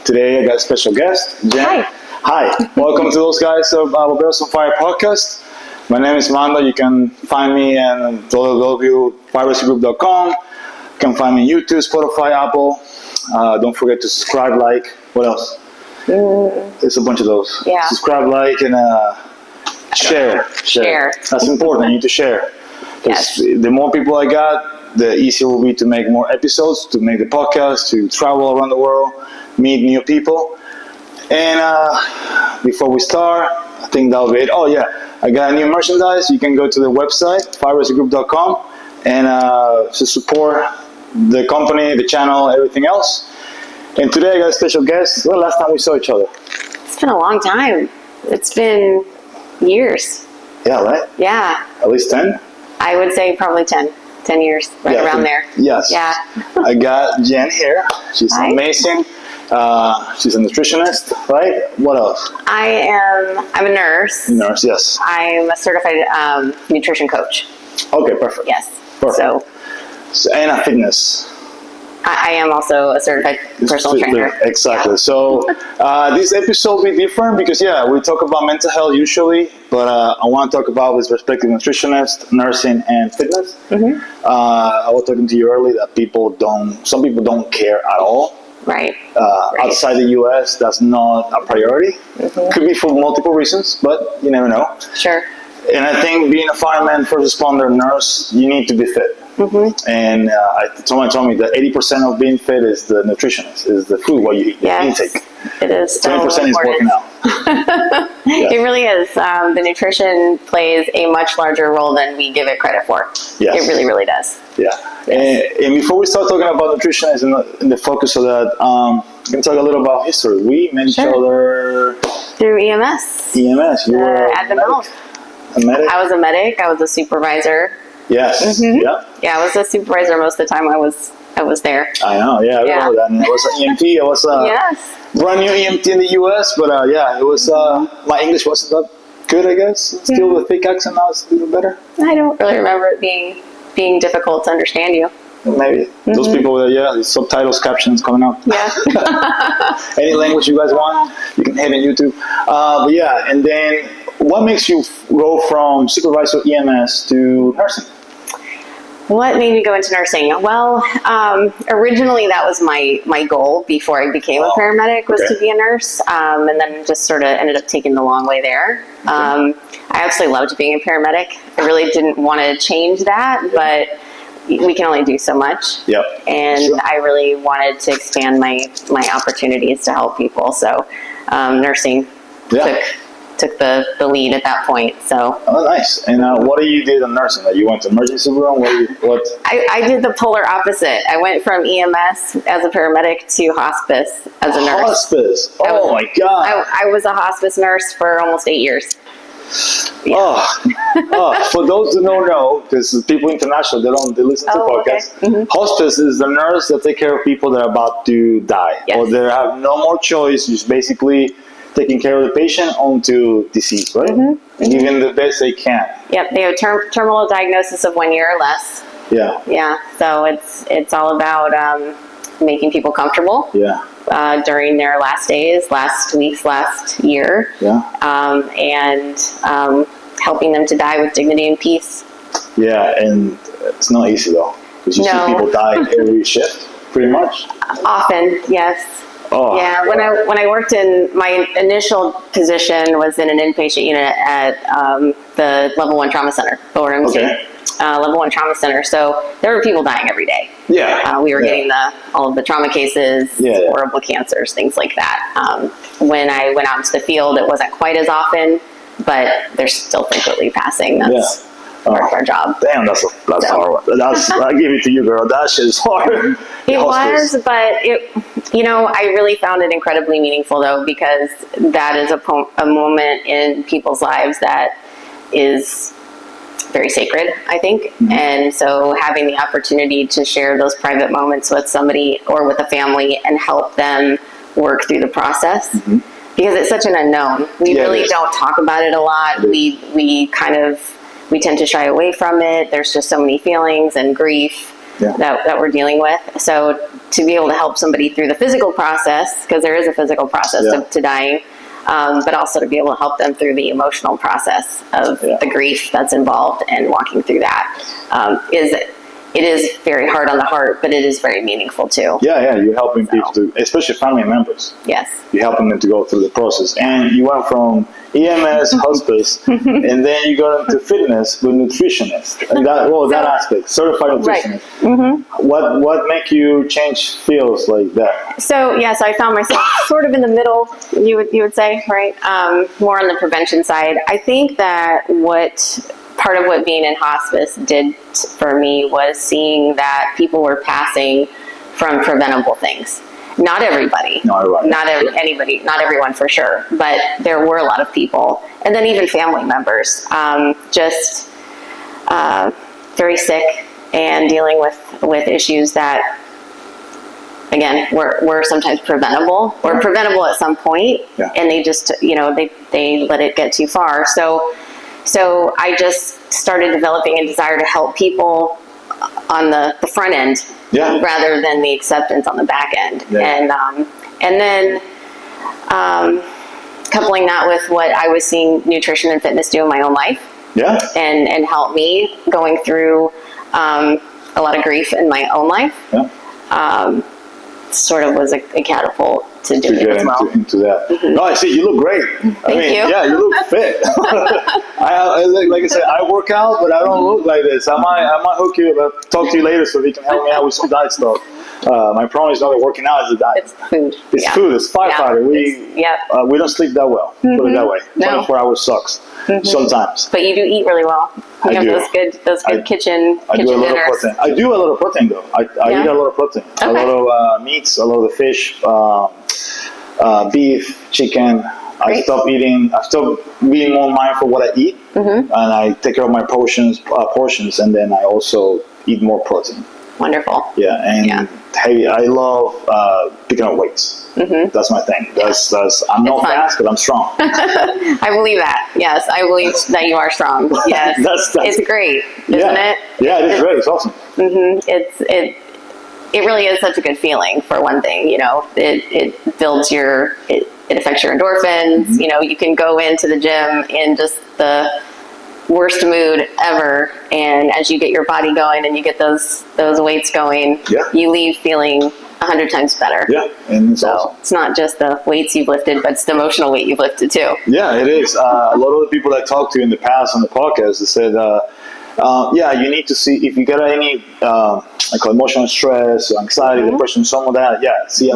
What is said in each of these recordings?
Today I got a special guest, Jen. Hi. Hi. Welcome to those guys of Barbados on Fire podcast. My name is Mando. You can find me at www.piracy.group.com. You can find me on YouTube, Spotify, Apple. Don't forget to subscribe, like. What else? There's a bunch of those. Yeah. Subscribe, like, and share. That's important. You need to share. Yes. The more people I got, the easier it will be to make more episodes, to make the podcast, to travel around the world, meet new people. And before we start, I think that'll be it. Oh yeah, I got new merchandise. You can go to the website, piracy.group.com, and to support the company, the channel, everything else. And today I got a special guest. Well, last time we saw each other? It's been a long time. It's been years. Yeah, right? Yeah. At least 10? I would say probably 10 years, right around there. Yes. Yeah. I got Jen here. She's Hi. amazing. She's a nutritionist, right? What else? I'm a nurse. Nurse, yes. I'm a certified nutrition coach. Okay, perfect. Yes. Perfect. So, and a fitness. I am also a certified personal trainer. Exactly. Yeah. So this episode will be different because, we talk about mental health usually, but I want to talk about with respect to nutritionist, nursing, and fitness. Mm-hmm. I was talking to you earlier that some people don't care at all. Right. Outside the U.S., that's not a priority. Mm-hmm. Could be for multiple reasons, but you never know. Sure. And I think being a fireman, first responder, nurse, you need to be fit. Mm-hmm. And someone told me that 80% of being fit is the nutritionist, is the food, what you eat, Yes, intake. It is. 20% is working out. It really is. The nutrition plays a much larger role than we give it credit for. Yes. It really, really does. Yeah. Yes. And before we start talking about nutrition in the focus of that, we can talk a little about history. We met each other through EMS. EMS. You were at the medic. A medic? I was a medic. I was a supervisor. Yes. Mm-hmm. Yeah. Yeah, I was a supervisor most of the time I was there. I know. Yeah, I remember that. And I was an EMT. I was yes. brand new EMT in the US, but it was my English wasn't that good, I guess. Still with a thick accent now, it's a little better. I don't really remember it being difficult to understand you. Maybe. Mm-hmm. Those people with the subtitles, captions coming out. Yeah. Any language you guys want, you can hit on YouTube. And then what makes you go from supervisor EMS to nursing? What made me go into nursing? Well, originally that was my goal before I became a paramedic was to be a nurse, and then just sort of ended up taking the long way there. I absolutely loved being a paramedic. I really didn't want to change that, but we can only do so much. Yep. And I really wanted to expand my opportunities to help people. So nursing took the lead at that point. So. Oh, nice. And what you did in nursing? You went to emergency room? What? I did the polar opposite. I went from EMS as a paramedic to hospice as a nurse. Hospice? Oh my God. I was a hospice nurse for almost 8 years. Yeah. For those who don't know, because people international, they listen to podcasts. Okay. Mm-hmm. Hospice is the nurse that take care of people that are about to die. Yes. Or they have no more choice, just basically taking care of the patient onto disease, right? Mm-hmm. Giving the best they can. Yep, they have terminal diagnosis of 1 year or less. Yeah. Yeah, so it's all about making people comfortable. Yeah. During their last days, last weeks, last year. Yeah. And helping them to die with dignity and peace. Yeah, and it's not easy though, because you see people die every shift, pretty much. Often, yes. Oh, yeah, when I worked in my initial position was in an inpatient unit at the Level 1 Trauma Center, ORMC. Okay. Level 1 Trauma Center. So there were people dying every day. Yeah. We were getting all of the trauma cases, horrible cancers, things like that. When I went out into the field, it wasn't quite as often, but they're still frequently passing. That's part of our job. Damn, that's hard. I give it to you, girl. That shit is hard. It was, but I really found it incredibly meaningful though, because that is a moment in people's lives that is very sacred, I think. Mm-hmm. And so having the opportunity to share those private moments with somebody or with a family and help them work through the process, because it's such an unknown. We really don't talk about it a lot. We tend to shy away from it. There's just so many feelings and grief. that we're dealing with. So to be able to help somebody through the physical process, because there is a physical process to dying, but also to be able to help them through the emotional process of the grief that's involved and walking through that, it is very hard on the heart, but it is very meaningful too. Yeah, you're helping people to, especially family members. Yes. You're helping them to go through the process. And you went from EMS, hospice, and then you got into fitness with nutritionist. And that aspect, certified nutritionist. Right. What make you change fields like that? So I found myself sort of in the middle, you would say, right? More on the prevention side. I think that part of what being in hospice did for me was seeing that people were passing from preventable things. Not everybody. Not everyone for sure, but there were a lot of people. And then even family members, just very sick and dealing with issues that, again, were sometimes preventable or preventable at some point, and they just, they let it get too far. So I just started developing a desire to help people on the front end rather than the acceptance on the back end. And then coupling that with what I was seeing nutrition and fitness do in my own life and help me going through a lot of grief in my own life, sort of was a catapult to do it as well. Into that. No, I see, you look great. Thank you. Yeah, you look fit. Like I said, I work out, but I don't look like this. I might hook you up, talk to you later so you can help me out with some diet stuff. My problem is not that working out, is the diet. It's food. It's food. It's firefighter. We don't sleep that well. Put it that way. 24 hours sucks sometimes. But you do eat really well. You have those good kitchen dinners. I do a lot of protein though. I eat a lot of protein. A lot of meats, a lot of fish, beef, chicken. I stopped being more mindful what I eat, and I take care of my portions, and then I also eat more protein. Wonderful. Hey, I love picking up weights. That's my thing. I'm not fast, but I'm strong. I believe that. Yes, I believe that you are strong. Yes, it's great, isn't it? Yeah, it is great. It's awesome. It really is such a good feeling. For one thing, it builds it affects your endorphins. You can go into the gym in just the worst mood ever, and as you get your body going and you get those weights going, you leave feeling 100 times better. And it's awesome. It's not just the weights you've lifted, but it's the emotional weight you've lifted too. It is. A lot of the people I talked to in the past on the podcast, they said, you need to see if you get any like emotional stress or anxiety, depression, some of that. See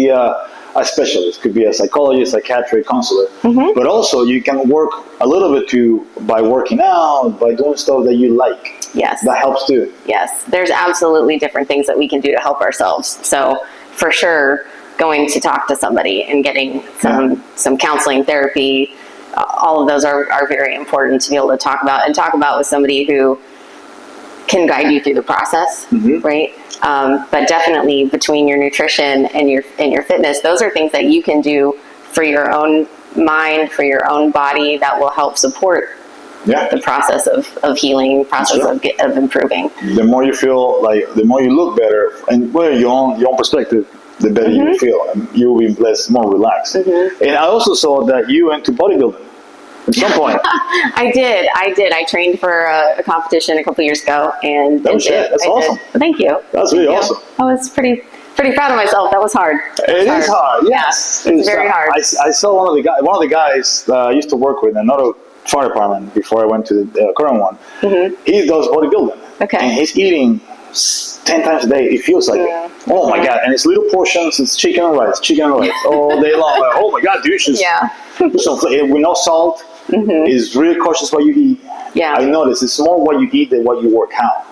a specialist. Could be a psychologist, psychiatric counselor, but also you can work a little bit by working out, by doing stuff that you like. Yes, that helps too. Yes, there's absolutely different things that we can do to help ourselves. So for sure, going to talk to somebody and getting some counseling, therapy, all of those are very important to be able to talk about with somebody who can guide you through the process, right? But definitely between your nutrition and your fitness, those are things that you can do for your own mind, for your own body, that will help support the process of healing, process of improving. The more you feel the more you look better, and your own perspective, the better you feel, and you will be more relaxed. And I also saw that you went to bodybuilding at some point. I did. I trained for a competition a couple years ago, and that's awesome. Thank you. That's really awesome. I was pretty proud of myself. That was hard. It is hard. Yes, it's very hard. I saw one of the guys I used to work with, another fire department before I went to the current one. He does bodybuilding. Okay. And he's eating 10 times a day. It feels like it. Oh my God. And it's little portions. It's chicken and rice all day long. Like, oh my God, dude, just put some with no salt. Is really cautious what you eat. I notice it's more what you eat than what you work out.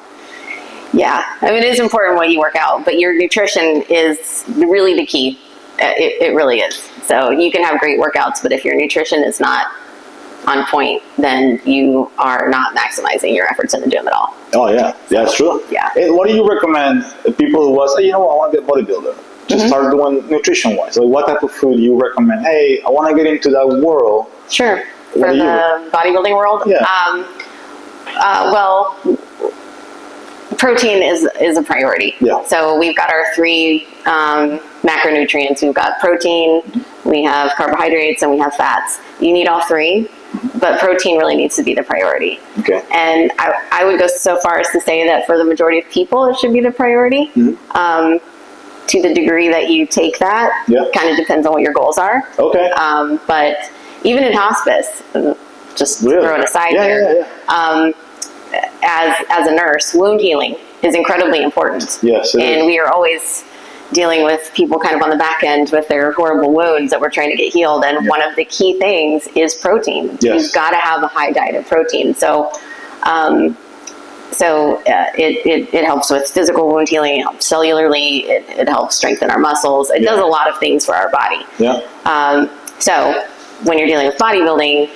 I mean, it is important what you work out, but your nutrition is really the key. It really is. So you can have great workouts, but if your nutrition is not on point, then you are not maximizing your efforts in the gym at all. Oh yeah, that's true. And what do you recommend people who was, I want to get bodybuilder, just start doing nutrition wise? So what type of food do you recommend? Hey, I want to get into that world. Sure. For the bodybuilding world? Well, protein is a priority. Yeah. So we've got our 3 macronutrients. We've got protein, we have carbohydrates, and we have fats. You need all 3, but protein really needs to be the priority. Okay. And I would go so far as to say that for the majority of people, it should be the priority. To the degree that you take that, kind of depends on what your goals are. Okay. But even in hospice, just throw it aside here. As a nurse, wound healing is incredibly important. Yes, and we are always dealing with people kind of on the back end with their horrible wounds that we're trying to get healed. And one of the key things is protein. Yes. You've got to have a high diet of protein. So, it helps with physical wound healing. It helps cellularly. It helps strengthen our muscles. It does a lot of things for our body. Yeah. So when you're dealing with bodybuilding,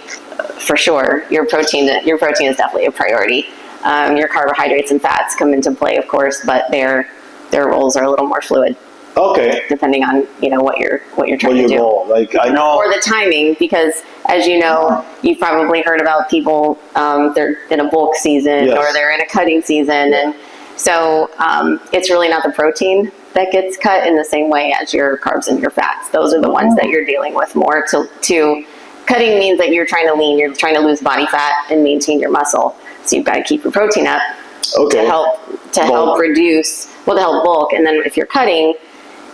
for sure, your protein is definitely a priority. Your carbohydrates and fats come into play, of course, but their roles are a little more fluid. Okay. Depending on what you're trying to do. Goal? Like I know. Or the timing, because as you know, you've probably heard about people. They're in a bulk season or they're in a cutting season, and so it's really not the protein that gets cut in the same way as your carbs and your fats. Those are the ones that you're dealing with more. To cutting means that you're trying to lean, you're trying to lose body fat and maintain your muscle. So you've got to keep your protein up to help reduce, to help bulk. And then if you're cutting,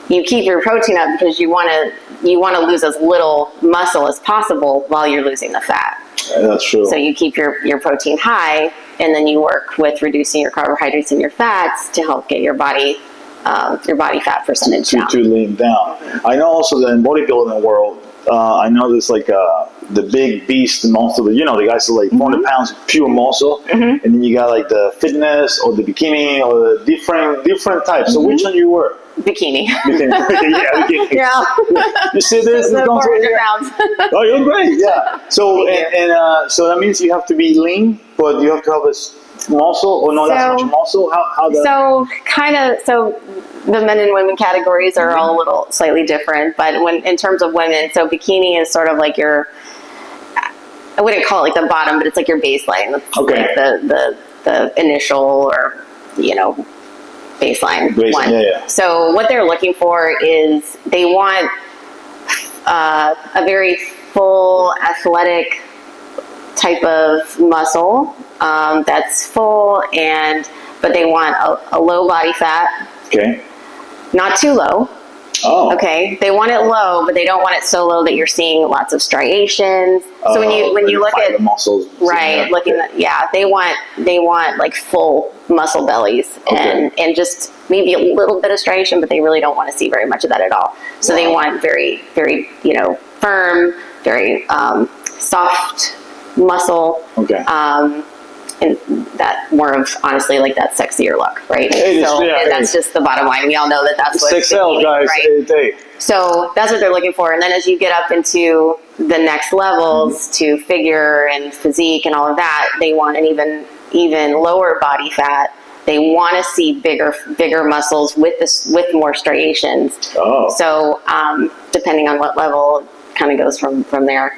you keep your protein up because you want to lose as little muscle as possible while you're losing the fat. That's true. So you keep your protein high, and then you work with reducing your carbohydrates and your fats to help get your body fat percentage down. To lean down. I know also that in bodybuilding world, I know there's like the big beast monster, the guys are like 400 pounds of pure muscle, and then you got like the fitness or the bikini or the different types. So which one you were? Bikini. Bikini. Yeah. You see this? So 400 pounds. Oh, you're great. Yeah. So so that means you have to be lean, but you have to have a muscle or not that much muscle. So the men and women categories are all a little slightly different, but in terms of women, so bikini is sort of like I wouldn't call it like the bottom, but it's like your baseline. It's like the initial or baseline one. Yeah. So what they're looking for is they want a very full athletic type of muscle that's full, but they want a low body fat. Okay. Not too low. Oh. Okay. They want it low, but they don't want it so low that you're seeing lots of striations. So when you look at the muscles, right, they want like full muscle bellies and just maybe a little bit of striation, but they really don't want to see very much of that at all. So they want very, very firm, very soft muscle. Okay. And that more of honestly like that sexier look, right? That's just the bottom line. We all know that's what Excel guys, right? So that's what they're looking for. And then as you get up into the next levels to figure and physique and all of that, they want an even lower body fat. They want to see bigger muscles with more striations. Oh. So depending on what level, it kind of goes from there.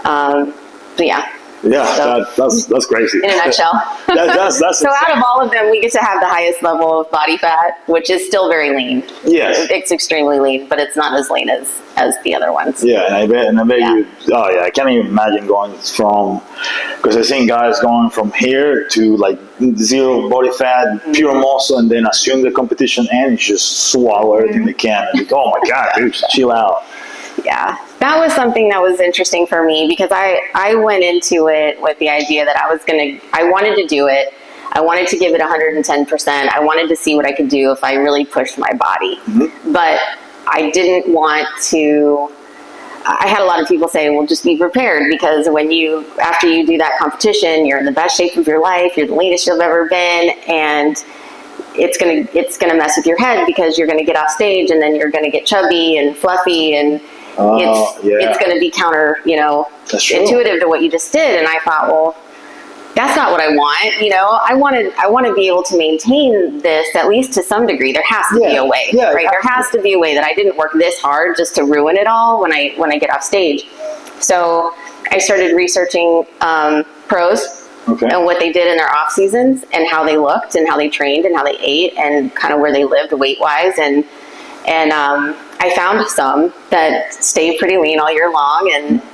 But yeah. Yeah, so, that's crazy. In a nutshell. that's so out of all of them, we get to have the highest level of body fat, which is still very lean. Yes. It's extremely lean, but it's not as lean as the other ones. Yeah, and I bet you, I can't even imagine going from, because I've seen guys going from here to like zero body fat, pure muscle, and then assume the competition and just swallow everything they can. And like, oh my God, dude, chill out. Yeah, that was something that was interesting for me because I went into it with the idea that I wanted to do it. I wanted to give it 110%. I wanted to see what I could do if I really pushed my body. Mm-hmm. But I didn't want to, I had a lot of people say, well, just be prepared because after you do that competition, you're in the best shape of your life, you're the leanest you've ever been, and it's gonna mess with your head because you're gonna get off stage and then you're gonna get chubby and fluffy and it's going to be counter, intuitive to what you just did. And I thought, well, that's not what I want. I want to be able to maintain this at least to some degree. There has to be a way, right? There has to be a way that I didn't work this hard just to ruin it all when I get off stage. So I started researching pros Okay. and what they did in their off seasons and how they looked and how they trained and how they ate and kind of where they lived weight wise. And I found some that stay pretty lean all year long,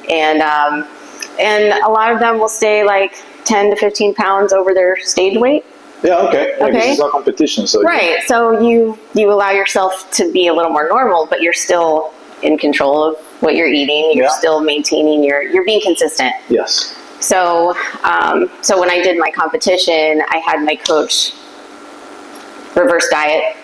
and a lot of them will stay like 10 to 15 pounds over their stage weight. Yeah, okay. Yeah, 'cause Okay. it's not competition, so Right. So you allow yourself to be a little more normal, but you're still in control of what you're eating. You're Yeah. still maintaining you're being consistent. yes. So, so when I did my competition, I had my coach reverse diet,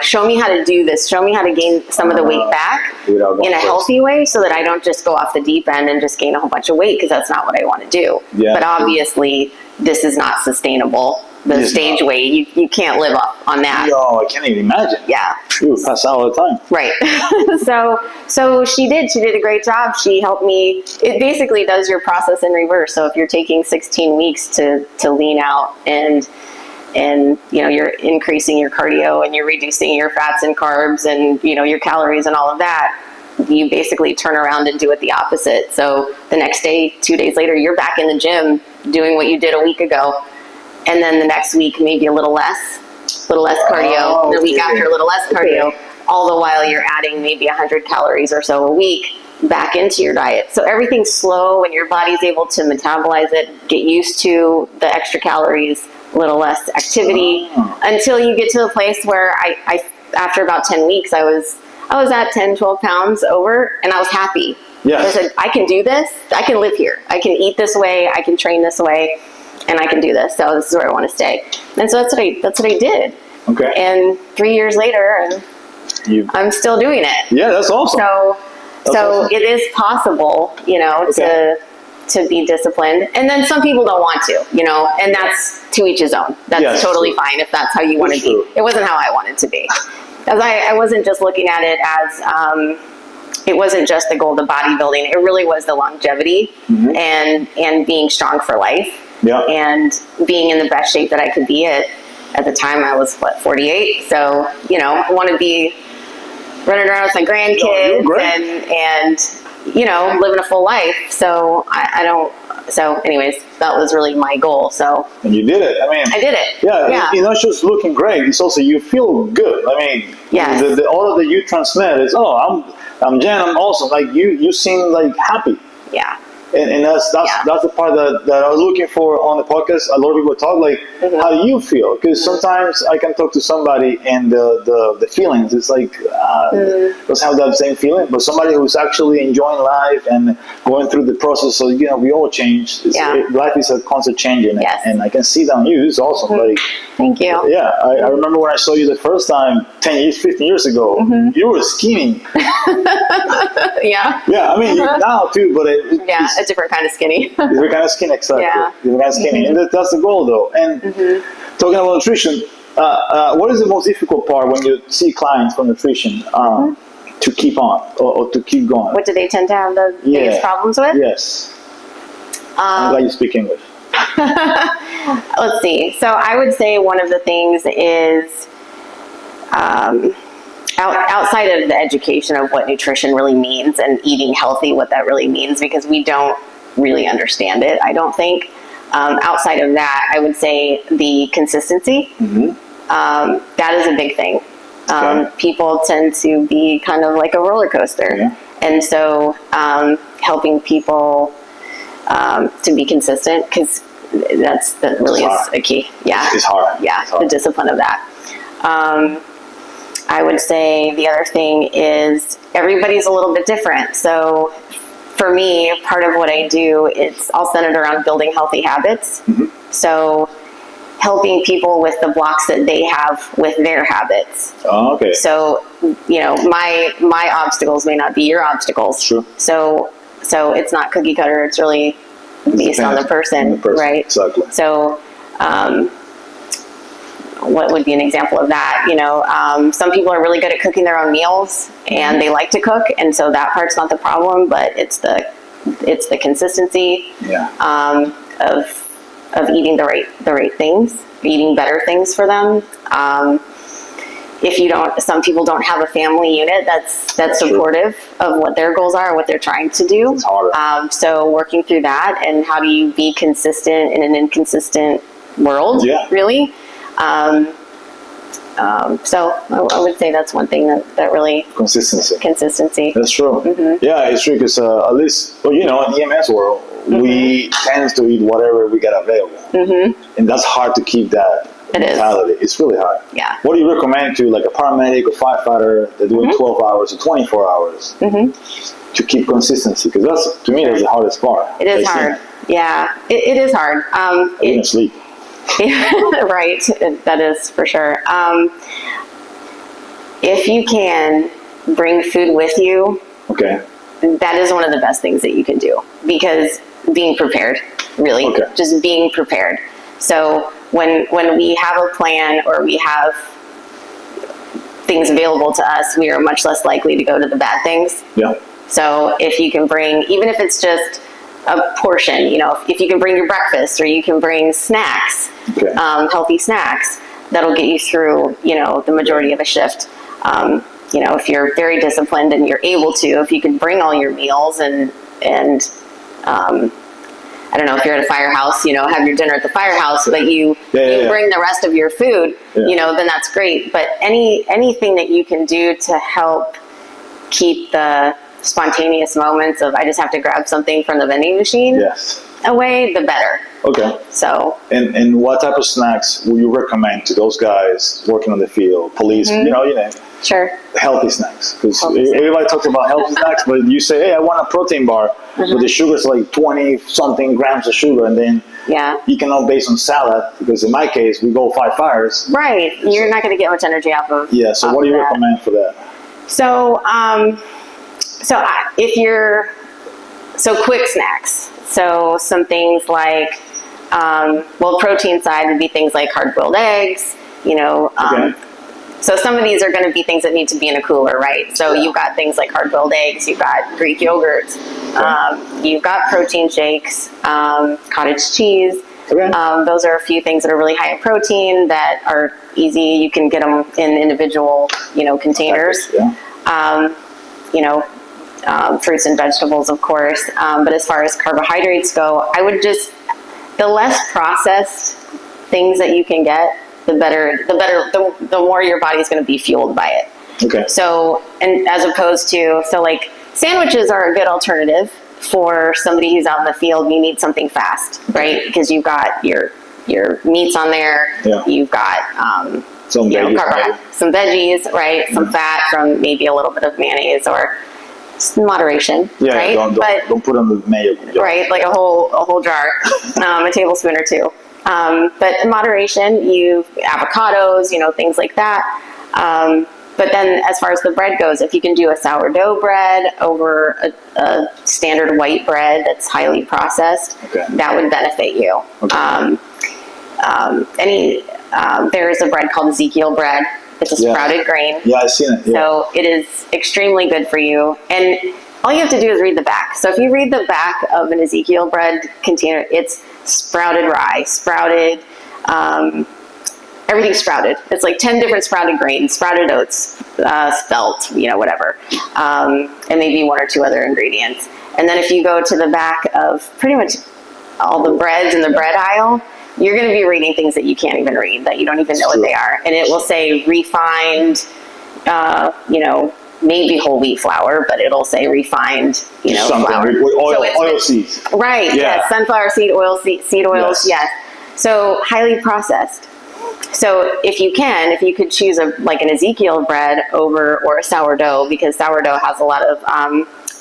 show me how to do this, show me how to gain some of the weight back Without going in a first. healthy way so that I don't just go off the deep end and just gain a whole bunch of weight, because that's not what I want to do. Yeah. But obviously this is not sustainable. The It's stage not. weight, you can't live up on that. No, I can't even imagine. Yeah. You would pass out all the time. Right. So she did a great job. She helped me. It basically does your process in reverse. So if you're taking 16 weeks to lean out and you're increasing your cardio and you're reducing your fats and carbs and, your calories and all of that, you basically turn around and do it the opposite. So the next day, 2 days later, you're back in the gym doing what you did a week ago. And then the next week, maybe a little less cardio. Oh, The week okay. after, a little less cardio. Okay. All the while you're adding maybe 100 calories or so a week back into your diet. So everything's slow and your body's able to metabolize it, get used to the extra calories, a little less activity, until you get to the place where I after about 10 weeks, I was at 10, 12 pounds over, and I was happy. Yes. I said, I can do this. I can live here. I can eat this way. I can train this way. And I can do this, so this is where I want to stay. And so that's what I did. Okay. And 3 years later, I'm still doing it. Yeah, that's awesome. So awesome. it is possible, Okay. to be disciplined. And then some people don't want to, and that's to each his own. That's Yes, totally true. fine if that's how you want to That's be. true. It wasn't how I wanted to be. As I wasn't just looking at it as it wasn't just the goal of bodybuilding. It really was the longevity and being strong for life. Yeah. And being in the best shape that I could be at the time. I was 48. So, I want to be running around with my grandkids and living a full life. So I don't, so anyways, that was really my goal. So And you did it. I mean, I did it. Yeah, you're not just looking great. It's also you feel good. I mean, Yes. the all that you transmit is, I'm Jen. I'm awesome. Like you seem like happy. Yeah. And that's the part that I was looking for on the podcast. A lot of people talk like, how do you feel? Because sometimes I can talk to somebody and the feelings, it's like doesn't have that same feeling. But somebody who's actually enjoying life and going through the process, so we all change. Life is a constant changing, Yes. and I can see that on you. It's awesome. Like, Thank you. yeah, I remember when I saw you the first time 10 years, 15 years ago. You were skinny. Yeah. Yeah, I mean now too, but Yeah. A different kind of skinny. different kind of skin, exactly. Yeah. Different kind of skinny, and that's the goal, though. And talking about nutrition, what is the most difficult part when you see clients from nutrition to keep on or to keep going? What do they tend to have the biggest problems with? Yes. I'm glad you speak English. Let's see. So I would say one of the things is outside of the education of what nutrition really means and eating healthy, what that really means, because we don't really understand it, I don't think. Outside of that, I would say the consistency. That is a big thing. People tend to be kind of like a roller coaster. Yeah. And so helping people to be consistent, because that really is a key. Yeah. It's hard. Yeah, It's hard. the discipline of that. I would say the other thing is everybody's a little bit different. So for me, part of what I do, it's all centered around building healthy habits. So helping people with the blocks that they have with their habits. Oh, okay. So, my obstacles may not be your obstacles. Sure. So it's not cookie cutter. It's really based on the person, right? Exactly. So, what would be an example of that? Some people are really good at cooking their own meals and they like to cook, and so that part's not the problem, but it's the consistency of eating the right things, eating better things for them. if you don't, some people don't have a family unit that's supportive of what their goals are, what they're trying to do. It's harder. So working through that, and how do you be consistent in an inconsistent world, really? So I would say that's one thing that really... Consistency. That's true. Yeah, it's true, because at least, well, you know, in the EMS world, we tend to eat whatever we get available. And that's hard to keep that mentality. It's really hard. Yeah. What do you recommend to like a paramedic or firefighter that's doing 12 hours or 24 hours to keep consistency? Because that's, to me, that's the hardest part. It is hard. Yeah, it is hard. Even sleep. Right, that is for sure. If you can bring food with you, that is one of the best things that you can do, because being prepared, really, just being prepared. So when we have a plan or we have things available to us, we are much less likely to go to the bad things. Yeah. So if you can bring, even if it's just a portion, you know, if you can bring your breakfast, or you can bring snacks, healthy snacks, that'll get you through, you know, the majority of a shift. You know, if you're very disciplined and you're able to, if you can bring all your meals and I don't know, if you're at a firehouse, you know, have your dinner at the firehouse, but you bring the rest of your food, you know, then that's great. But anything that you can do to help keep the spontaneous moments of, I just have to grab something from the vending machine away, the better. So. And what type of snacks would you recommend to those guys working on the field, police, you know, healthy snacks? Because everybody talks about healthy snacks, but you say, hey, I want a protein bar, but the sugar's like 20 something grams of sugar, and then you cannot base on salad, because in my case, we go 5 fires. Right. You're not going to get much energy off of so what do you recommend for that? So, if you're, quick snacks. So some things like, protein side would be things like hard-boiled eggs, you know. So some of these are going to be things that need to be in a cooler, right? So you've got things like hard-boiled eggs, you've got Greek yogurts, you've got protein shakes, cottage cheese. Those are a few things that are really high in protein that are easy. You can get them in individual, you know, containers. You know, fruits and vegetables, of course. But as far as carbohydrates go, I would just, the less processed things that you can get, the better, the more your body's going to be fueled by it. So, and as opposed to, like sandwiches are a good alternative for somebody who's out in the field. You need something fast, right? Because you've got your meats on there. You've got, some veggies, right? Some fat from maybe a little bit of mayonnaise, or moderation, right? Don't put on the mayo. Right, like a whole jar, a tablespoon or two. But in moderation, you avocados, you know, things like that. But then as far as the bread goes, if you can do a sourdough bread over a standard white bread that's highly processed, that would benefit you. There's a bread called Ezekiel bread. It's a sprouted grain. Yeah, I've seen it. So it is extremely good for you. And all you have to do is read the back. So if you read the back of an Ezekiel bread container, it's sprouted rye, sprouted, everything's sprouted. It's like 10 different sprouted grains, sprouted oats, spelt, you know, whatever. And maybe 1 or 2 other ingredients. And then if you go to the back of pretty much all the breads in the bread aisle, you're going to be reading things that you can't even read, that you don't even know what they are. And it will say refined, you know, maybe whole wheat flour, but it'll say refined, you know, flour. Oil seeds. Right, yes. Sunflower seed oil, seed oils, yes. So highly processed. So if you could choose like an Ezekiel bread or a sourdough, because sourdough has a lot of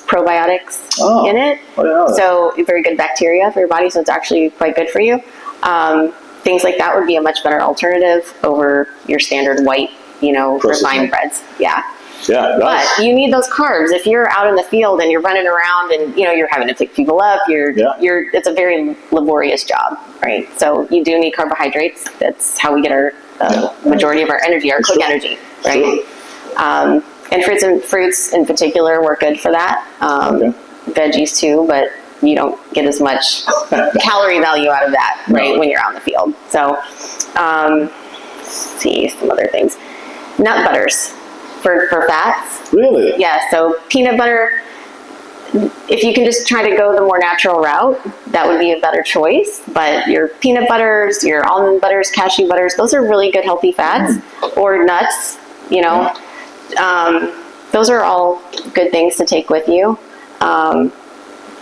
probiotics in it. So very good bacteria for your body, so it's actually quite good for you. Things like that would be a much better alternative over your standard white, you know, refined breads. But you need those carbs. If you're out in the field and you're running around and, you know, you're having to pick people up, it's a very laborious job, right? So you do need carbohydrates. That's how we get our majority of our energy, our quick energy, right? And fruits in particular work good for that. Veggies too, but you don't get as much calorie value out of that, right, when you're out in the field. So, let's see some other things. nut butters for fats. Really? Yeah, so peanut butter, if you can just try to go the more natural route, that would be a better choice. But your peanut butters, your almond butters, cashew butters, those are really good healthy fats. Or nuts, you know. Those are all good things to take with you.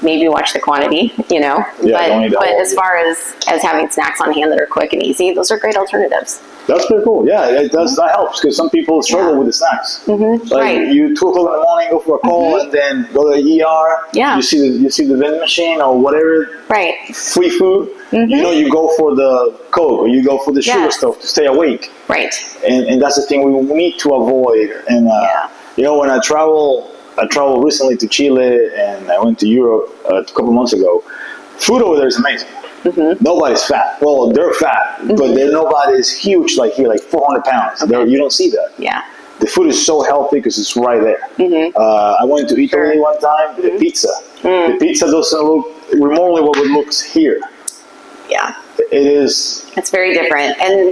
Maybe watch the quantity, you know. Yeah, but as far as having snacks on hand that are quick and easy, those are great alternatives. That's pretty cool. Yeah, it does. That helps because some people struggle with the snacks. Like Right. you 2 o'clock in the morning, go for a call, and then go to the ER. Yeah. You see the vending machine or whatever Right. free food. You know, you go for the Coke or you go for the sugar Yes. stuff to stay awake. Right. And that's the thing we need to avoid. And you know, when I traveled recently to Chile and I went to Europe a couple months ago. Food over there is amazing. Nobody's fat. Well, they're fat, but nobody's huge like here, like 400 pounds. You don't see that. Yeah. The food is so healthy because it's right there. I went to Italy one time. The pizza. The pizza doesn't look remotely what it looks here. Yeah. It is. It's very different. And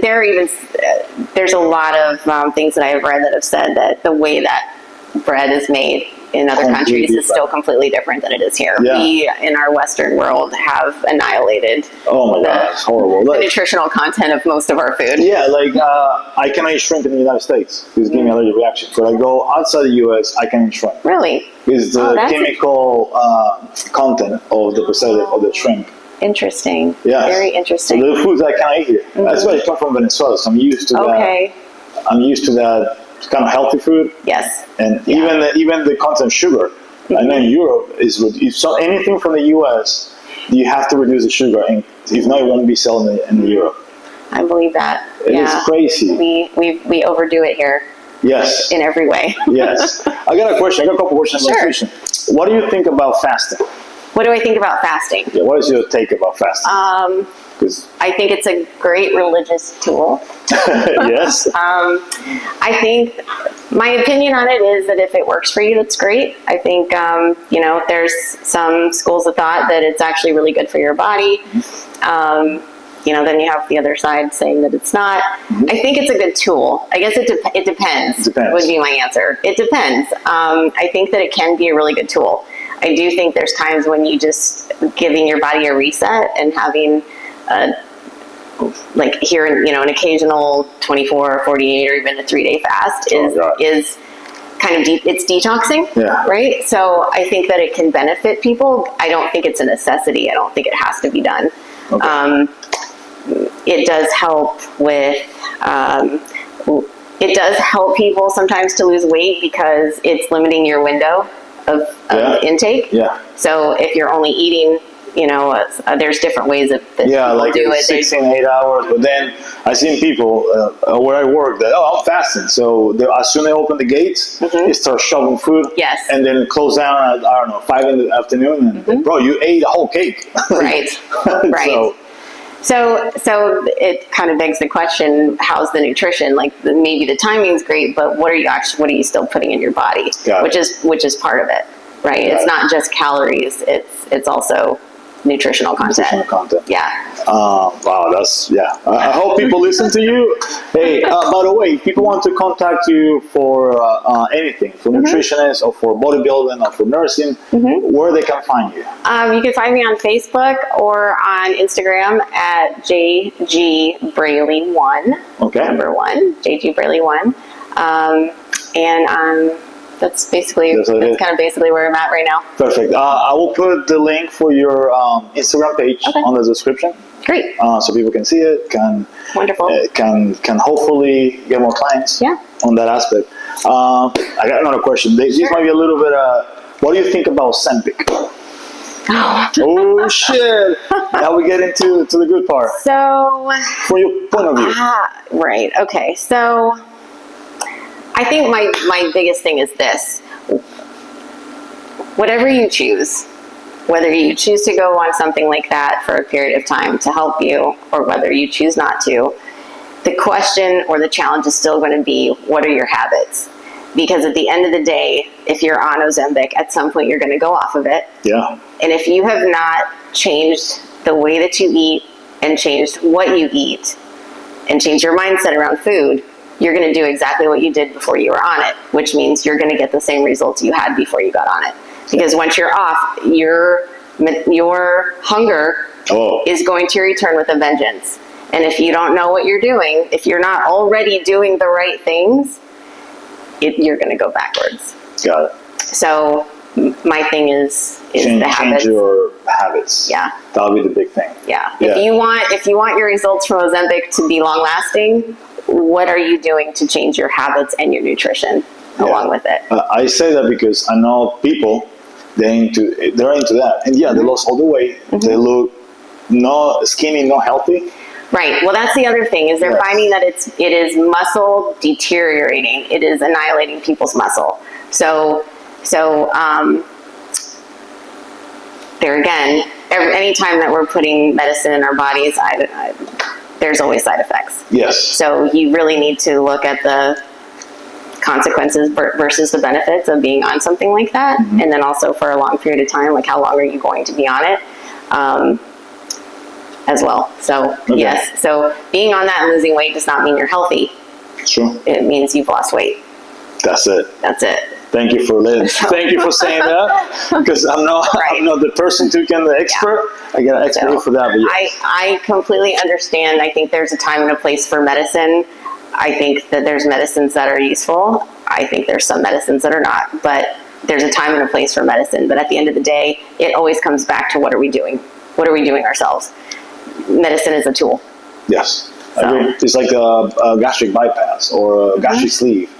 there's a lot of things that I have read that have said that the way that bread is made in other countries is still completely different than it is here. Yeah. We, in our Western world, have annihilated Oh my God, it's horrible. the nutritional content of most of our food. Yeah, like I cannot eat shrimp in the United States. It's giving me an allergic reaction. But I go outside the US, I can eat shrimp. Really? It's the chemical content of the preservative of the shrimp. Interesting. Yeah. Very interesting. So the foods I cannot eat here. That's why I come from Venezuela, so I'm used to that. I'm used to that kind of healthy food. Yes. And even the content of sugar. I know in Europe anything from the US, you have to reduce the sugar, and if not, it won't be sold in Europe. I believe that. It is crazy. We overdo it here. Yes. In every way. Yes. I got a question. I got a couple questions about nutrition. What do you think about fasting? What do I think about fasting? Yeah. What is your take about fasting? I think it's a great religious tool. Yes. I think my opinion on it is that if it works for you, that's great. I think, there's some schools of thought that it's actually really good for your body. Then you have the other side saying that it's not. I think it's a good tool. I guess it depends. Would be my answer. It depends. I think that it can be a really good tool. I do think there's times when you just giving your body a reset and having like here, an occasional 24 or 48 or even a 3-day fast is kind of it's detoxing, right? So I think that it can benefit people. I don't think it's a necessity. I don't think it has to be done. Okay. It does help with, it does help people sometimes to lose weight because it's limiting your window of intake. Yeah. So if you're only eating, there's different ways that people like do it. 16, 8 hours. But then I've seen people where I work that, I'm fasting. So as soon as they open the gates, they start shoveling food. Yes. And then close down at, 5 in the afternoon. And bro, you ate a whole cake. Right. Right. So it kind of begs the question: how's the nutrition? Like maybe the timing's great, but what are you still putting in your body? Which is part of it, right? It's not just calories; it's also nutritional content. Yeah. Wow, I hope people listen to you. Hey, by the way, if people want to contact you for anything, for nutritionists or for bodybuilding or for nursing, where they can find you? You can find me on Facebook or on Instagram at JGBraley1. Okay. Number 1, JGBraley1. That's kind of basically where I'm at right now. Perfect. I will put the link for your Instagram page on the description. Great. So people can see it, Wonderful. Can hopefully get more clients on that aspect. I got another question. This might be a little bit, what do you think about Ozempic? Oh shit! Now we get into the good part. So, from your point of view. Right. Okay. So, I think my biggest thing is this. Whatever you choose, whether you choose to go on something like that for a period of time to help you, or whether you choose not to, the question or the challenge is still going to be, what are your habits? Because at the end of the day, if you're on Ozempic, at some point you're going to go off of it. Yeah. And if you have not changed the way that you eat and changed what you eat and changed your mindset around food, you're going to do exactly what you did before you were on it, which means you're going to get the same results you had before you got on it. Because once you're off, your hunger is going to return with a vengeance. And if you don't know what you're doing, if you're not already doing the right things, you're going to go backwards. Got it. So my thing is the habits. Change your habits. Yeah. That'll be the big thing. Yeah. If you want your results from Ozempic to be long lasting, what are you doing to change your habits and your nutrition along with it? I say that because I know people, they're into that, and they lost all the weight. They look not skinny, not healthy. Right. Well, that's the other thing is they're finding that it is muscle deteriorating. It is annihilating people's muscle. So there again, any time that we're putting medicine in our bodies, there's always side effects. Yes. So you really need to look at the consequences versus the benefits of being on something like that. And then also for a long period of time, like how long are you going to be on it? As well. So yes, so being on that and losing weight does not mean you're healthy. Sure. It means you've lost weight. That's it. Thank you for thank you for saying that, because I'm not the person to get the expert. I got an expert for that. But I completely understand. I think there's a time and a place for medicine. I think that there's medicines that are useful. I think there's some medicines that are not. But there's a time and a place for medicine. But at the end of the day, it always comes back to what are we doing? What are we doing ourselves? Medicine is a tool. Yes. I agree. It's like a gastric bypass or a gastric sleeve.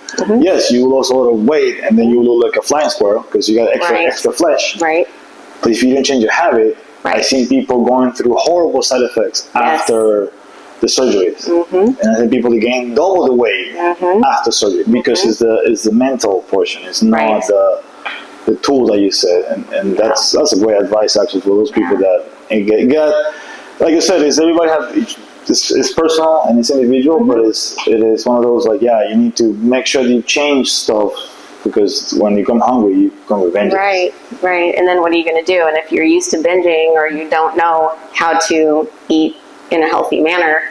Yes, you lose a lot of weight and then you look like a flying squirrel because you got extra flesh. Right. But if you don't change your habit, I've seen people going through horrible side effects after the surgeries. And I think people gain double the weight after surgery because it's the mental portion. It's not the tool that you said. And that's a great advice actually for those people that get like I said, everybody have it's personal and it's individual, but it is one of those like you need to make sure that you change stuff because when you come hungry, you come with vengeance. Right. And then what are you going to do? And if you're used to binging or you don't know how to eat in a healthy manner,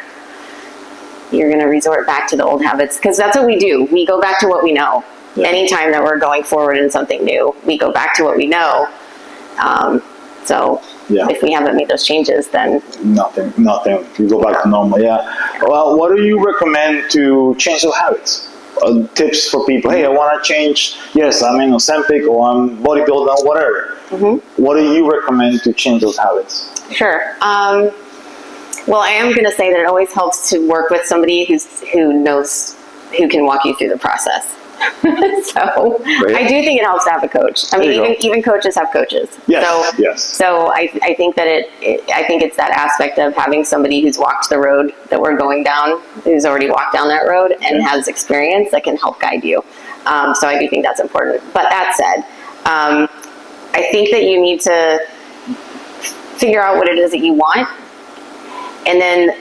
you're going to resort back to the old habits because that's what we do. We go back to what we know. Anytime that we're going forward in something new, we go back to what we know. If we haven't made those changes, then nothing. You go back to normal. Well, what do you recommend to change those habits? Tips for people. Hey, I want to change. Yes, I'm in Ozempic or I'm bodybuilding or whatever. What do you recommend to change those habits? Sure. Well, I am going to say that it always helps to work with somebody who can walk you through the process. I do think it helps to have a coach. I mean, even coaches have coaches. So I think that I think it's that aspect of having somebody who's walked the road that we're going down, who's already walked down that road and has experience that can help guide you. So I do think that's important. But that said, I think that you need to figure out what it is that you want and then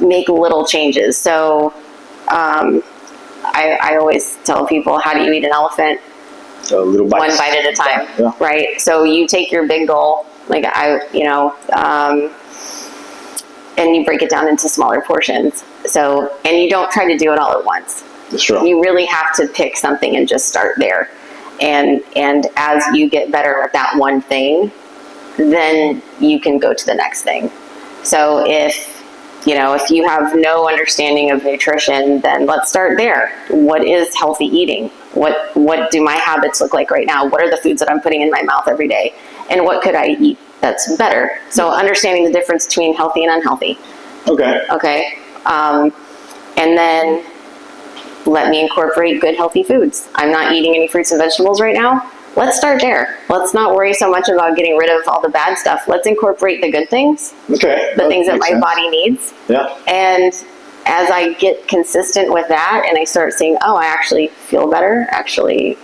make little changes. So, I always tell people, how do you eat an elephant? Little bites. One bite at a time, right? So you take your big goal, and you break it down into smaller portions. So, and you don't try to do it all at once. That's true. You really have to pick something and just start there. And as you get better at that one thing, then you can go to the next thing. So if you have no understanding of nutrition, then let's start there. What is healthy eating? What do my habits look like right now? What are the foods that I'm putting in my mouth every day? And what could I eat that's better? So understanding the difference between healthy and unhealthy. Okay. And then let me incorporate good healthy foods. I'm not eating any fruits and vegetables right now. Let's start there. Let's not worry so much about getting rid of all the bad stuff. Let's incorporate the good things. The things that my body needs. And as I get consistent with that and I start seeing, I actually feel better, actually,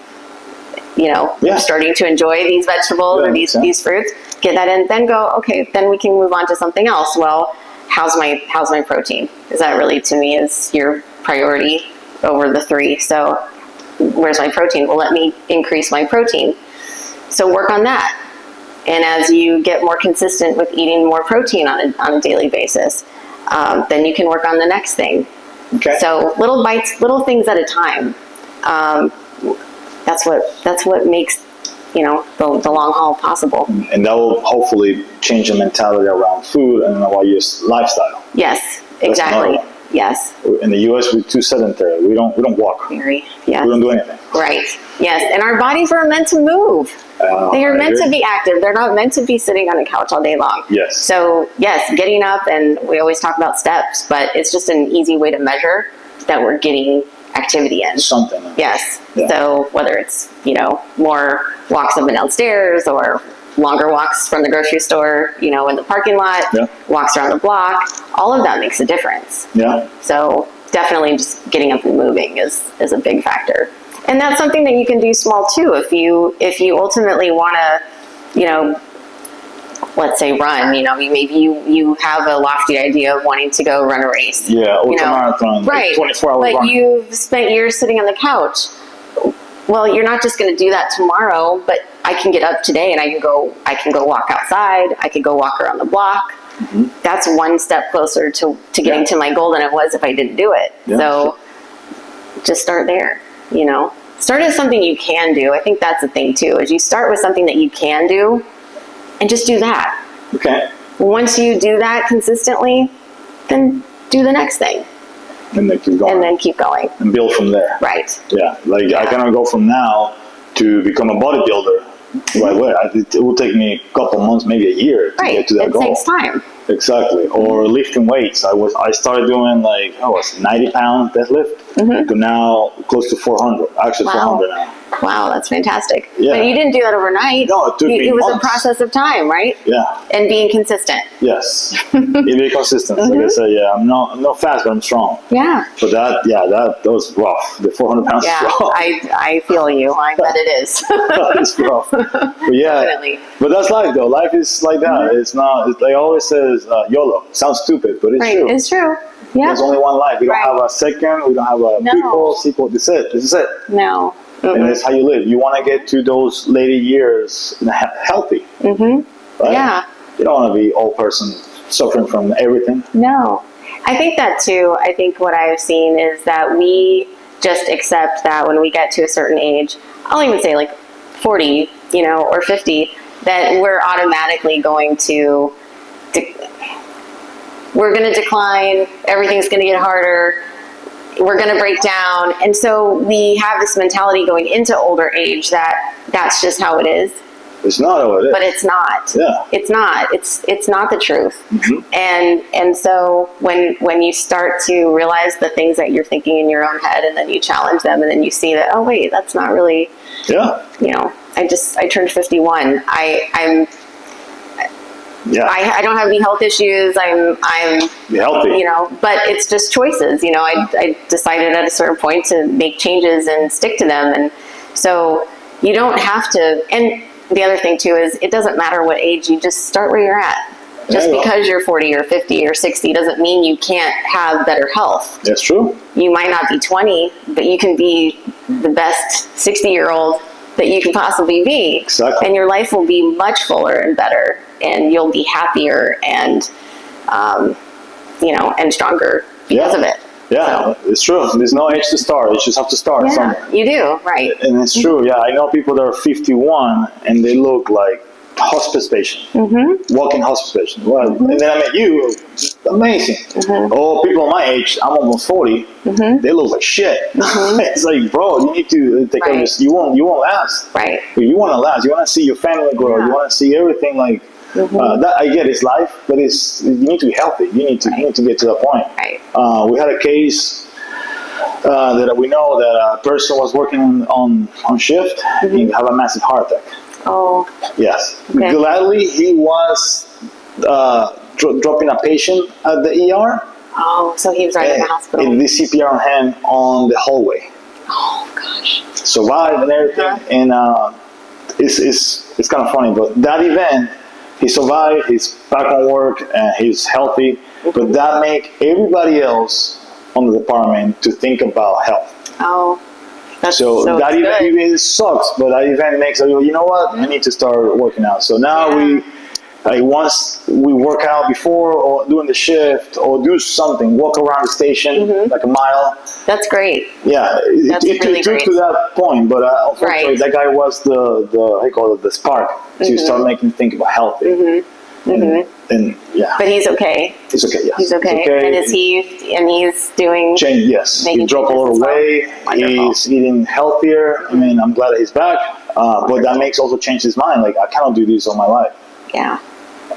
starting to enjoy these vegetables or these fruits, get that in, then go, okay, then we can move on to something else. Well, how's my protein? Is that really, to me, is your priority over the three? So where's my protein? Well, let me increase my protein. So work on that. And as you get more consistent with eating more protein on a daily basis, then you can work on the next thing. Okay. So little bites, little things at a time. That's what makes, the long haul possible. And that will hopefully change the mentality around food and about your lifestyle. Yes, exactly. Yes. In the U.S., we're too sedentary. We don't walk. Very. Yes. We don't do anything. Right. Yes. And our bodies are meant to move. They are meant to be active. They're not meant to be sitting on a couch all day long. Yes. So, yes, getting up, and we always talk about steps, but it's just an easy way to measure that we're getting activity in. Something. Yes. Yeah. So whether it's, more walks up and downstairs or longer walks from the grocery store, in the parking lot, walks around the block, all of that makes a difference. Yeah. So definitely just getting up and moving is a big factor. And that's something that you can do small too. If you ultimately want to, let's say run, maybe you have a lofty idea of wanting to go run a race. Yeah, ultramarathon, right. 24 hours. But you've spent years sitting on the couch. Well, you're not just going to do that tomorrow, but I can get up today and I can go walk outside. I could go walk around the block. Mm-hmm. That's one step closer to getting to my goal than it was if I didn't do it. Yeah. So just start there, Start with something you can do. I think that's the thing too, is you start with something that you can do and just do that. Okay. Once you do that consistently, then do the next thing. And then keep going. And then keep going. And build from there. Right. Yeah. I cannot go from now to become a bodybuilder right away. It will take me a couple months, maybe a year to get to that goal. It takes time. Exactly. Or lifting weights. I started doing 90 pound deadlift to now close to 400. Actually, 400 now. Wow, that's fantastic. Yeah. But you didn't do that overnight. No, it took me It was months. a process of time, right? Yeah. And being consistent. Yes. Be consistent. Like I say, I'm not fast, but I'm strong. Yeah. But that was rough. The 400 pounds is rough. I feel you. I bet it is. It's rough. But yeah. Definitely. But that's life, though. Life is like that. It's not. Like I always says, YOLO. Sounds stupid, but it's true. It's true. Yeah. There's only one life. We don't have a second. We don't have a sequel. This is it. No. Mm-mm. And that's how you live. You want to get to those later years healthy. Mm-hmm. Right? Yeah. You don't want to be old person suffering from everything. No. I think that too. I think what I've seen is that we just accept that when we get to a certain age, I'll even say 40, or 50, that we're automatically going to decline, everything's going to get harder, we're going to break down. And so we have this mentality going into older age that's just how it is. It's not how it is. But it's not. Yeah. It's not. It's not the truth. Mm-hmm. And so when you start to realize the things that you're thinking in your own head, and then you challenge them, and then you see that, oh wait, that's not really. Yeah. I turned 51. I'm. Yeah. I don't have any health issues. I'm healthy. But it's just choices. I decided at a certain point to make changes and stick to them, and so you don't have to. And the other thing too is it doesn't matter what age, you just start where you're at. Just because you're 40 or 50 or 60 doesn't mean you can't have better health. That's true. You might not be 20, but you can be the best 60-year-old that you can possibly be. Exactly. And your life will be much fuller and better, and you'll be happier and, and stronger because of it. Yeah, so. It's true. There's no age to start. You just have to start somewhere. You do, right. And it's true. Yeah, I know people that are 51 and they look like hospice patient, walking hospice patient. Well, and then I met you, amazing. Oh, people my age, I'm almost 40. They look like shit. It's like, bro, you need to take care of this. You won't last. Right. If you want to last, you want to see your family grow. You want to see everything like. That I get it's life, but you need to be healthy. You need to get to that point. Right. We had a case that we know that a person was working on shift. He had a massive heart attack. Oh. Yes. Okay. Gladly, he was dropping a patient at the ER. Oh, so he was right in the hospital. And the CPR on him on the hallway. Oh gosh. Survived and everything, and it's kind of funny, but that event. He survived, he's back on work, and he's healthy. But that make everybody else on the department to think about health. Oh, that's so that event sucks, but that event makes you know what? I need to start working out. So now Like once we work out before or during the shift or do something, walk around the station like a mile. That's great. Yeah, it really took great. to that point, but unfortunately, Right. that guy was the how you call it, the spark to start making me think about healthy. And yeah, But he's okay. it's okay. Yes, He's okay. And he's doing Change, yes. He making dropped a changes lot of as well? weight. Wonderful. He's eating healthier. I mean, I'm glad that he's back. But that makes also change his mind. Like, I cannot do this all my life. Yeah.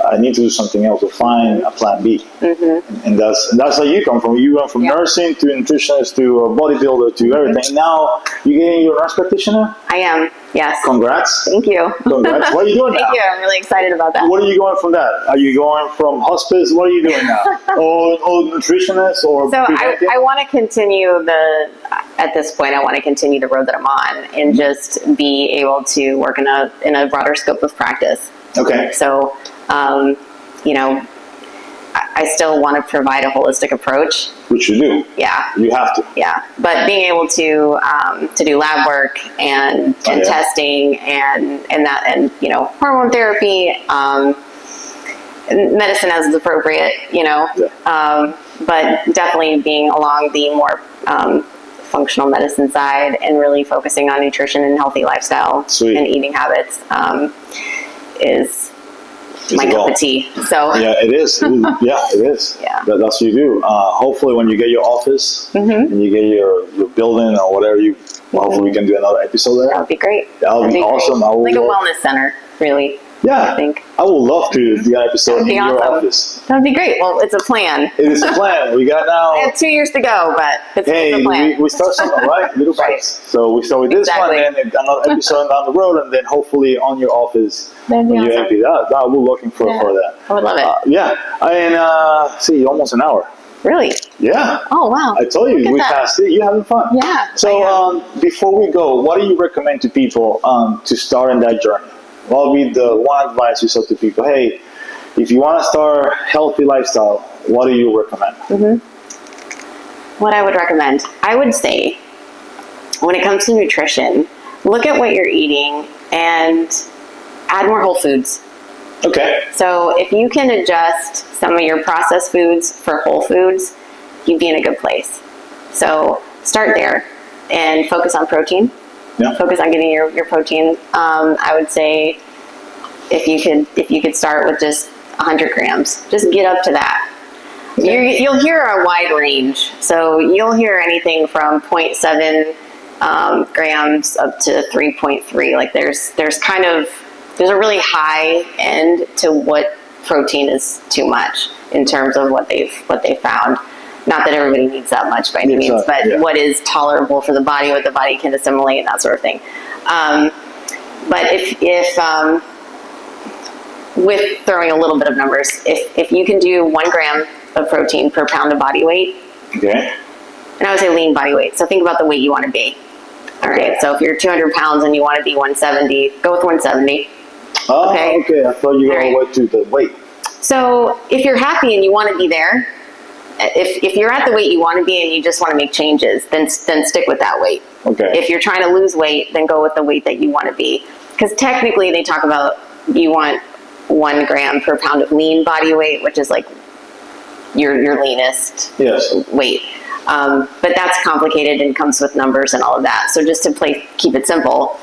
I need to do something else to find a plan B. And that's how you come from. You went from nursing to nutritionist to a bodybuilder to everything. Now you're getting your nurse practitioner. I am. Yes. Congrats. Thank you. Congrats. What are you doing now? Thank you. I'm really excited about that. What are you going from that? Are you going from hospice? What are you doing now? or nutritionist or So preventive? I want to continue at this point, I want to continue the road that I'm on and just be able to work in a broader scope of practice. Okay. So, you know, I still want to provide a holistic approach. Which you do. Yeah. You have to. Yeah. But being able to do lab work and testing and you know, hormone therapy, medicine as is appropriate, you know, but definitely being along the more functional medicine side and really focusing on nutrition and healthy lifestyle and eating habits is my cup of tea. So yeah, it is. Yeah, it is. Yeah. That's what you do. Hopefully, when you get your office and you get your building or whatever, hopefully we can do another episode there. that would be great. That would be awesome. Like a wellness center, really. Yeah, I think I would love to do an episode in your office. That would be great. Well, it's a plan. It is a plan. We got now. I have 2 years to go, but it's a plan. We start something, right? Little steps. So we start with this one, and then another episode down the road, and then hopefully on your office when you're happy. That we're looking for that. I would love it. Yeah, and see, almost an hour. Really? Yeah. Oh, wow. I told you, we passed it. You're having fun. Yeah. So before we go, what do you recommend to people to start in that journey? What would be the one advice you said to people? Hey, if you want to start a healthy lifestyle, what do you recommend? What I would recommend? I would say, when it comes to nutrition, look at what you're eating and add more whole foods. Okay. So if you can adjust some of your processed foods for whole foods, you'd be in a good place. So start there and focus on protein. Yeah. Focus on getting your protein. I would say if you could start with just 100 grams, just get up to that. Okay. You'll hear a wide range. So you'll hear anything from 0.7 grams up to 3.3. Like there's a really high end to what protein is too much in terms of what they've found. Not that everybody needs that much by any means, but what is tolerable for the body, what the body can assimilate, and that sort of thing. But if with throwing a little bit of numbers, if you can do 1 gram of protein per pound of body weight, okay, and I would say lean body weight. So think about the weight you want to be. All right. So if you're 200 pounds and you want to be 170, go with 170. Oh, okay. I thought you were going to wait to the weight. So if you're happy and you want to be there, if you're at the weight you want to be and you just want to make changes, then stick with that weight. Okay. If you're trying to lose weight, then go with the weight that you want to be. Because technically they talk about you want 1 gram per pound of lean body weight, which is like your leanest weight. But that's complicated and comes with numbers and all of that. So just to keep it simple,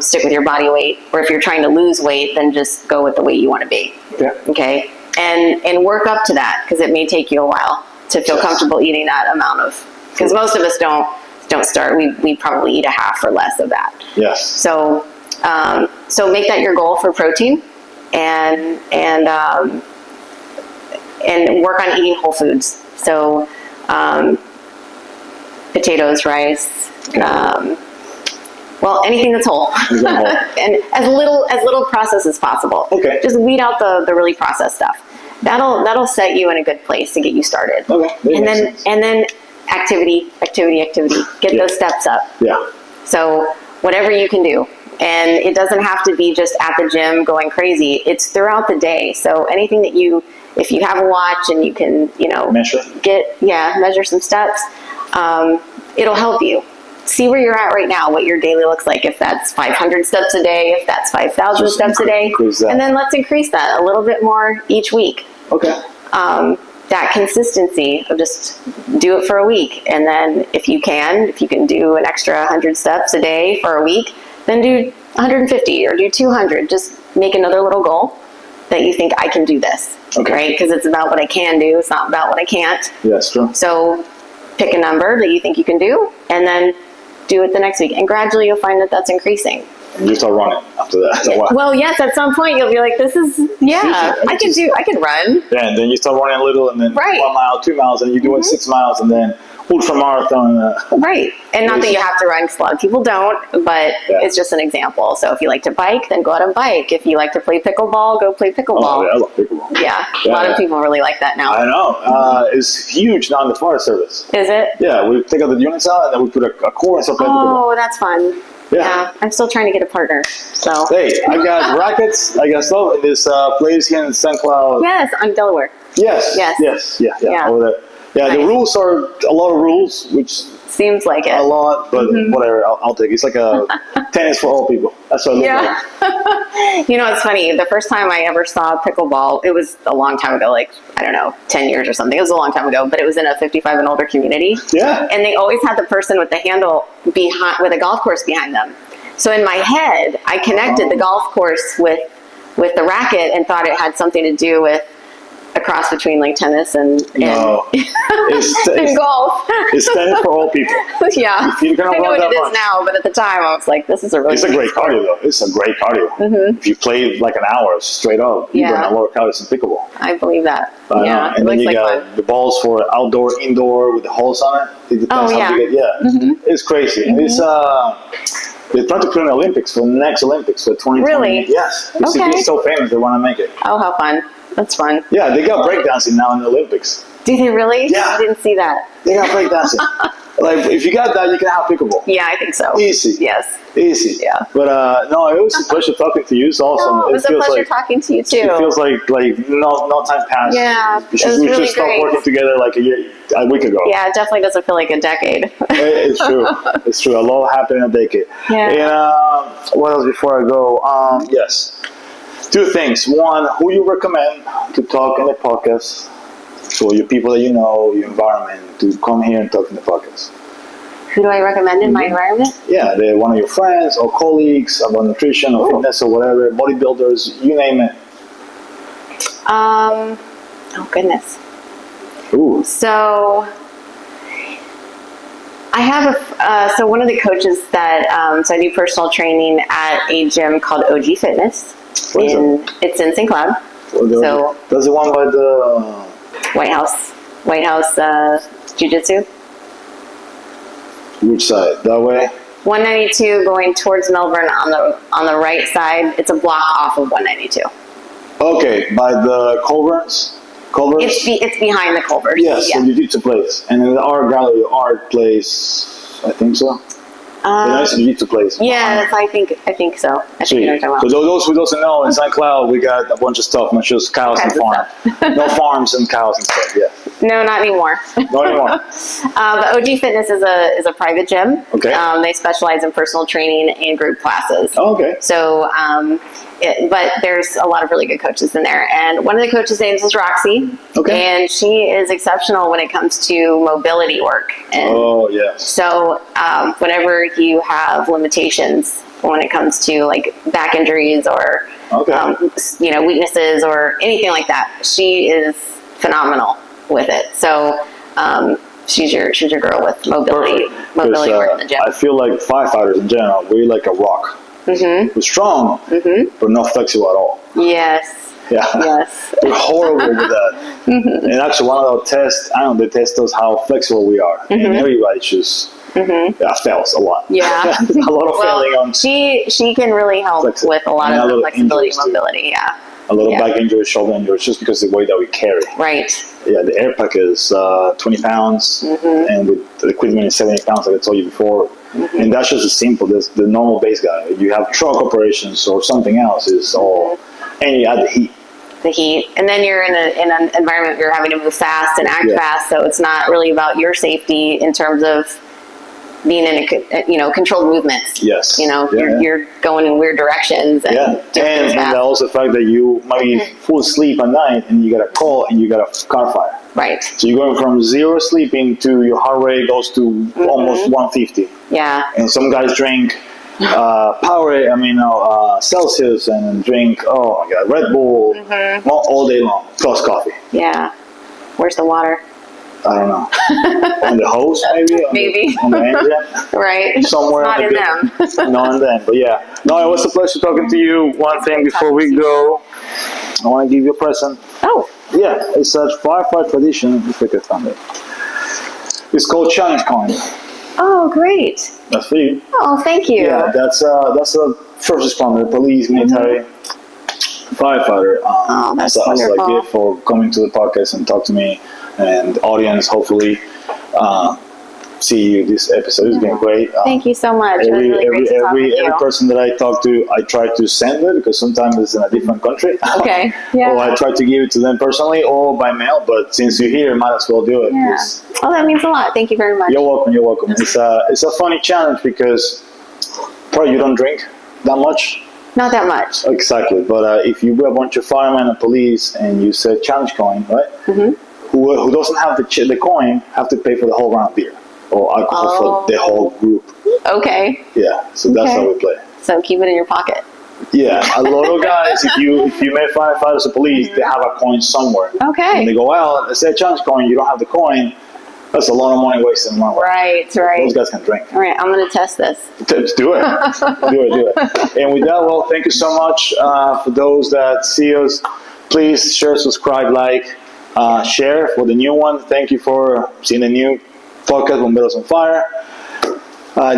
stick with your body weight. Or if you're trying to lose weight, then just go with the weight you want to be. Yeah. Okay. And work up to that, because it may take you a while to feel comfortable eating that amount of. Because most of us don't start. We probably eat a half or less of that. Yes. So make that your goal for protein, and work on eating whole foods. So potatoes, rice, anything that's whole, and as little processed as possible. Okay. Just weed out the really processed stuff. That'll set you in a good place to get you started. Okay. And then activity. Get those steps up. Yeah. So whatever you can do. And it doesn't have to be just at the gym going crazy. It's throughout the day. So anything that if you have a watch and you can, measure some steps, it'll help you. see where you're at right now, what your daily looks like. If that's 500 steps a day, if that's 5,000 steps a day, and then let's increase that a little bit more each week. Okay. That consistency of just do it for a week. And then if you can do an extra 100 steps a day for a week, then do 150 or do 200. Just make another little goal that you think, I can do this, right? Because it's about what I can do. It's not about what I can't. Yes, true. So pick a number that you think you can do, and then do it the next week. And gradually you'll find that that's increasing. And you start running after that. Yeah. Well, yes, at some point you'll be like, I can run. Yeah, and then you start running a little, and then 1 mile, 2 miles, and you're doing 6 miles, and then ultra marathon. Right. And not that you have to run, because a lot of people don't, but it's just an example. So if you like to bike, then go out and bike. If you like to play pickleball, go play pickleball. Oh, yeah, I love pickleball. Yeah, a lot of people really like that now. I know. It's huge now in the fire service. Is it? Yeah, we take out the units out, and then we put a core and start playing pickleball. Oh, that's fun. Yeah, I'm still trying to get a partner. So hey, I got rackets, I got stuff in this place here in St. Cloud. Yes, on Delaware. Yes. Over there. Yeah, nice. The rules are a lot of rules, which seems like it. A lot, but whatever, I'll take it. It's like a tennis for all people. That's what I look like. You know, it's funny. The first time I ever saw pickleball, it was a long time ago, like, I don't know, 10 years or something. It was a long time ago, but it was in a 55 and older community. Yeah. And they always had the person with the handle behind, with a golf course behind them. So in my head, I connected the golf course with the racket and thought it had something to do with a cross between like tennis and golf. It's tennis for all people. Yeah. I know what it is now, but at the time I was like, this is a really It's a great cardio though. It's a great cardio. If you play like an hour straight up, you burn a lot of calories in pickleball. I believe that. And then you got the balls for outdoor, indoor with the holes on it. It depends how you get. It's crazy. It's they're trying to put in the Olympics for the next Olympics for 2020. Really? Yes. It's so famous they want to make it. Oh, how fun. That's fun. Yeah, they got breakdancing now in the Olympics. Do they really? Yeah. I didn't see that. They got breakdancing. Like, if you got that, you can have pickleball. Yeah, I think so. Easy. Yes. Easy. Yeah. But no, it was a pleasure talking to you. It's awesome. Oh, it was a pleasure talking to you too. It feels like no time passed. Yeah, we should start working together like a week ago. Yeah, it definitely doesn't feel like a decade. It's true. It's true. A lot happened in a decade. Yeah. And what else before I go? Yes. 2 things. One, who you recommend to talk in the podcast? So your people that you know, your environment, to come here and talk in the podcast. Who do I recommend in my environment? Yeah, they're one of your friends or colleagues about nutrition or fitness or whatever, bodybuilders, you name it. Oh goodness. Ooh. So I have so one of the coaches that so I do personal training at a gym called OG Fitness. It's in St. Cloud. So that's the one by the White House Jiu-Jitsu. Which side? That way? 192 going towards Melbourne on the right side. It's a block off of 192. Okay, by the Culver's? It's behind the Culver's. Yes, the Jiu-Jitsu place. And then the art gallery, art place, I think so. The nice Jiu-Jitsu place. Yes, I think so. I think you know what I'm talking about. So those who doesn't know, in St. Cloud, we got a bunch of stuff, not just cows and farms. No farms and cows and stuff, yeah. No, not anymore. Not anymore. But OG Fitness is a private gym. Okay. They specialize in personal training and group classes. Oh, okay. So, but there's a lot of really good coaches in there. And one of the coaches' names is Roxy. Okay. And she is exceptional when it comes to mobility work. And yes. so whenever you have limitations when it comes to like back injuries or weaknesses or anything like that, she is phenomenal with it. So she's your girl with mobility work in the gym. I feel like firefighters in general, we're like a rock. We're strong, but not flexible at all. Yes. Yeah. Yes. We're horrible with that. And actually, one of our tests, they test us how flexible we are, and everybody just fails a lot. Yeah. A lot of failing on. She can really help with a lot of the flexibility and mobility. Yeah. A little back injuries, shoulder injuries, just because of the weight that we carry. Right. Yeah, the air pack is 20 pounds, and with the equipment is 70 pounds, like I told you before. And that's just as simple. There's the normal base guy. You have truck operations or something else is all, and you add the heat. The heat, and then you're in an environment where you're having to move fast and act fast. So it's not really about your safety in terms of being in controlled movements. Yes. You're going in weird directions and and also the fact that you might be full asleep at night and you get a call and you get a car fire. Right. So you're going from 0 sleeping to your heart rate goes to almost 150. Yeah. And some guys drink Celsius and drink Red Bull all day long plus coffee. Yeah. Where's the water? I don't know. On the hose, maybe? Maybe. On the engine? Right. Somewhere. Not in them. Not in them. But yeah. No, it was a pleasure talking to you. One thing before we go, I want to give you a present. Oh. Yeah, it's a firefight tradition. It's called Challenge Coin. Oh, great. That's for you. Oh, thank you. Yeah, that's a first responder, police, military, firefighter. That's as a wonderful. gift for coming to the podcast and talk to me and audience. Hopefully, see you this episode. It's been great. Thank you so much. It was really great to talk with you. Every person that I talk to, I try to send it because sometimes it's in a different country. Okay. Yeah. Or I try to give it to them personally or by mail. But since you're here, might as well do it. Yeah. Oh, that means a lot. Thank you very much. You're welcome. You're welcome. It's a funny challenge because probably you don't drink that much. Not that much. Exactly. But if you were a bunch of firemen and police and you said challenge coin, right? Mm-hmm. Who doesn't have the coin have to pay for the whole round of beer or alcohol for the whole group. Okay. Yeah. So that's how we play. So keep it in your pocket. Yeah, a lot of guys, if you met firefighters or police, they have a coin somewhere. Okay. And they go, well, let's say a challenge coin, you don't have the coin. That's a lot of money wasted in one way. Right. Those guys can drink. All right, I'm going to test this. Let's do it. do it. And with that, well, thank you so much. For those that see us, please share, subscribe, like, share for the new one. Thank you for seeing the new podcast, Bomberos on Fire.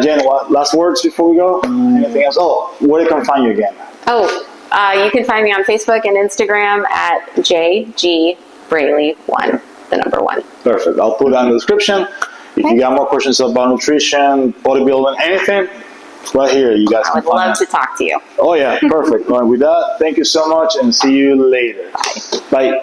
Jen, what last words before we go? Anything else? Oh, where can I find you again? Oh, you can find me on Facebook and Instagram at JGBraley1, the number 1. Perfect. I'll put that in the description. If you got more questions about nutrition, bodybuilding, anything, right here, you guys I can would find love to talk to you. Oh yeah, perfect. Well, with that, thank you so much and see you later. Bye.